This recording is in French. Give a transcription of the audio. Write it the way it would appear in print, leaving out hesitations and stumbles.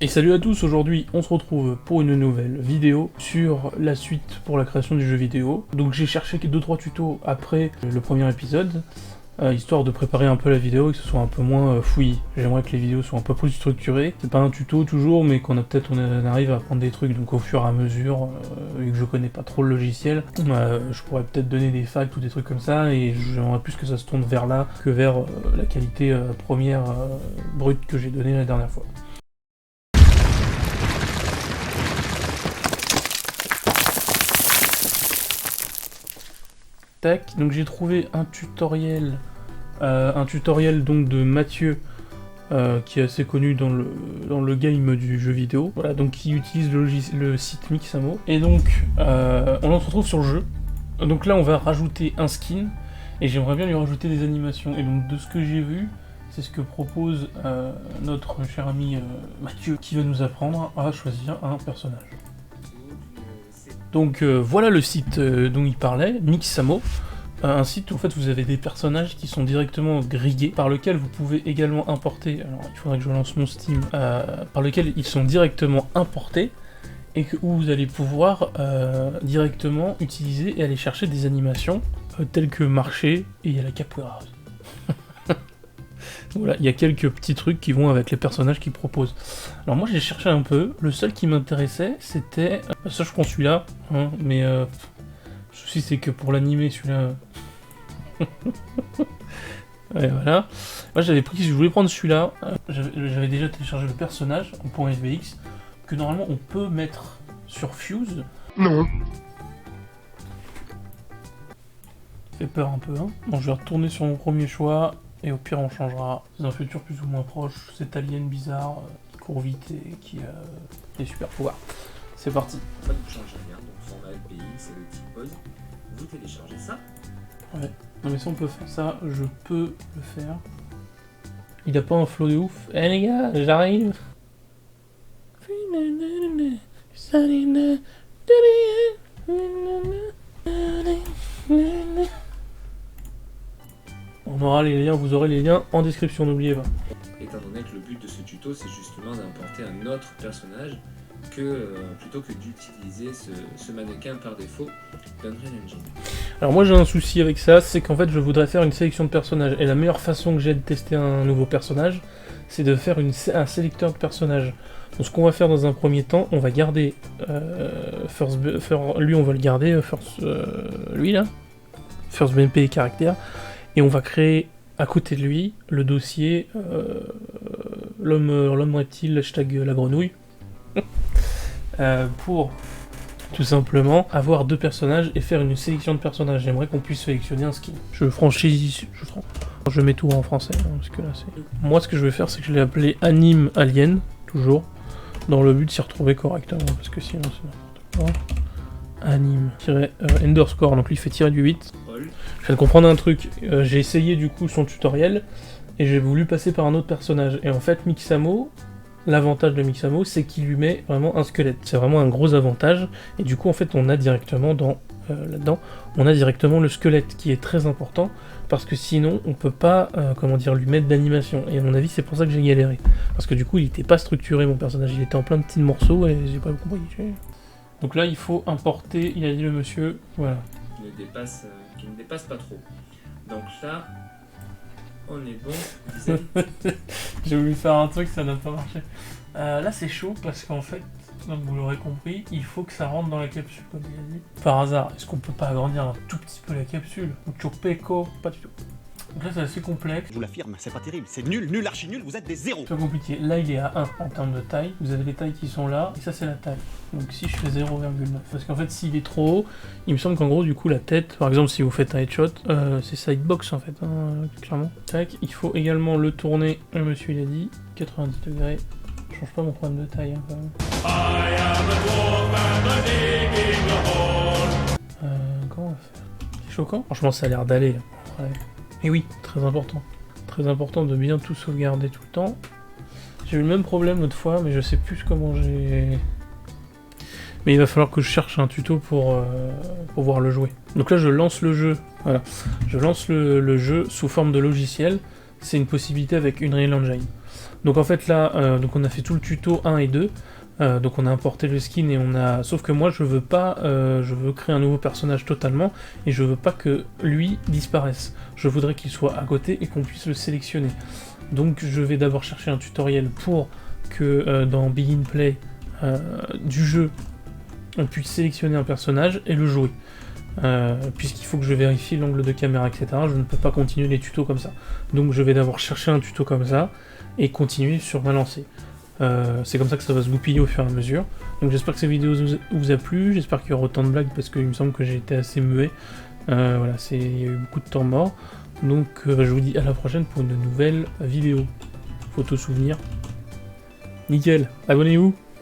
Et salut à tous, aujourd'hui on se retrouve pour une nouvelle vidéo sur la suite pour la création du jeu vidéo. Donc j'ai cherché 2-3 tutos après le premier épisode, histoire de préparer un peu la vidéo et que ce soit un peu moins fouillis. J'aimerais que les vidéos soient un peu plus structurées. C'est pas un tuto toujours, mais qu'on on arrive à apprendre des trucs donc au fur et à mesure, vu que je connais pas trop le logiciel. Je pourrais peut-être donner des facts ou des trucs comme ça, et j'aimerais plus que ça se tourne vers là que vers la qualité première brute que j'ai donnée la dernière fois. Donc j'ai trouvé un tutoriel donc de Mathieu qui est assez connu dans le game du jeu vidéo. Voilà, donc qui utilise le site Mixamo. Et donc on se retrouve sur le jeu. Donc là on va rajouter un skin et j'aimerais bien lui rajouter des animations. Et donc de ce que j'ai vu, c'est ce que propose notre cher ami Mathieu, qui va nous apprendre à choisir un personnage. Donc voilà le site dont il parlait, Mixamo. Un site où en fait vous avez des personnages qui sont directement grillés, par lequel vous pouvez également importer, alors il faudrait que je lance mon Steam, par lequel ils sont directement importés, et où vous allez pouvoir directement utiliser et aller chercher des animations telles que marcher et la capoeira. Voilà, il y a quelques petits trucs qui vont avec les personnages qu'ils proposent. Alors moi j'ai cherché un peu, le seul qui m'intéressait c'était... ça je prends celui-là, hein, mais le souci c'est que pour l'animer celui-là... ouais, voilà. Moi j'avais pris, si je voulais prendre celui-là, j'avais déjà téléchargé le personnage en .fvx, que normalement on peut mettre sur Fuse. Non. Ça fait peur un peu, hein. Bon, je vais retourner sur mon premier choix. Et au pire, on changera dans un futur plus ou moins proche cet alien bizarre qui court vite et qui a des super pouvoirs. C'est parti. En fait, vous changez rien, donc format LPI, c'est le petit pause. Vous téléchargez ça. Ouais. Non mais si on peut faire ça, je peux le faire. Il a pas un flow de ouf. Eh les gars, j'arrive. On aura les liens, vous aurez les liens en description, n'oubliez pas. Étant donné que le but de ce tuto, c'est justement d'importer un autre personnage plutôt que d'utiliser ce mannequin par défaut d'Unreal Engine. Alors moi j'ai un souci avec ça, c'est qu'en fait je voudrais faire une sélection de personnages, et la meilleure façon que j'ai de tester un nouveau personnage, c'est de faire un sélecteur de personnages. Donc ce qu'on va faire dans un premier temps, on va garder lui on va le garder, lui là, First BMP et caractère, et on va créer à côté de lui le dossier l'homme reptile hashtag la grenouille pour tout simplement avoir deux personnages et faire une sélection de personnages. J'aimerais qu'on puisse sélectionner un skin. Je mets tout en français, hein, parce que là c'est... Moi ce que je vais faire, c'est que je l'ai appelé Anime Alien, toujours, dans le but de s'y retrouver correctement, parce que sinon c'est n'importe quoi. Anime-underscore, donc lui il fait tirer du 8. Je viens de comprendre un truc, j'ai essayé du coup son tutoriel, et j'ai voulu passer par un autre personnage, et en fait Mixamo, l'avantage de Mixamo, c'est qu'il lui met vraiment un squelette, c'est vraiment un gros avantage, et du coup en fait on a directement là-dedans, on a directement le squelette, qui est très important, parce que sinon on peut pas, lui mettre d'animation, et à mon avis c'est pour ça que j'ai galéré, parce que du coup il était pas structuré mon personnage, il était en plein de petits morceaux, et j'ai pas compris. Donc là il faut importer, il a dit le monsieur, voilà. Qui ne dépasse pas trop. Donc là, on est bon. J'ai voulu faire un truc, ça n'a pas marché. Là c'est chaud parce qu'en fait, comme vous l'aurez compris, il faut que ça rentre dans la capsule, comme il a dit. Par hasard, est-ce qu'on peut pas agrandir un tout petit peu la capsule? Ou Chopeco? Pas du tout. Donc là c'est assez complexe. Je vous l'affirme, c'est pas terrible, c'est nul, nul, archi nul, vous êtes des zéros. C'est pas compliqué. Là il est à 1 en termes de taille. Vous avez les tailles qui sont là, et ça c'est la taille. Donc si je fais 0,9, parce qu'en fait s'il est trop haut, il me semble qu'en gros du coup la tête, par exemple si vous faites un headshot, c'est sidebox en fait, hein, clairement. Tac, il faut également le tourner, le monsieur il a dit, 90 degrés. Je change pas mon problème de taille hein, quand même. Comment on va faire? C'est choquant. Franchement ça a l'air d'aller. Ouais. Et oui, très important. Très important de bien tout sauvegarder tout le temps. J'ai eu le même problème l'autre fois, mais je sais plus comment j'ai... Mais il va falloir que je cherche un tuto pour pouvoir le jouer. Donc là je lance le jeu, voilà. Je lance le jeu sous forme de logiciel. C'est une possibilité avec Unreal Engine. Donc en fait là, donc on a fait tout le tuto 1 et 2, donc on a importé le skin et on a... Sauf que moi je veux pas, je veux créer un nouveau personnage totalement, et je veux pas que lui disparaisse. Je voudrais qu'il soit à côté et qu'on puisse le sélectionner. Donc je vais d'abord chercher un tutoriel pour que dans Begin Play du jeu, on puisse sélectionner un personnage et le jouer. Puisqu'il faut que je vérifie l'angle de caméra, etc. Je ne peux pas continuer les tutos comme ça. Donc je vais d'abord chercher un tuto comme ça et continuer sur ma lancée. C'est comme ça que ça va se goupiller au fur et à mesure. Donc j'espère que cette vidéo vous a plu, j'espère qu'il y aura autant de blagues parce qu'il me semble que j'ai été assez muet. Voilà, il y a eu beaucoup de temps mort. Donc je vous dis à la prochaine pour une nouvelle vidéo. Photo souvenir. Nickel, abonnez-vous.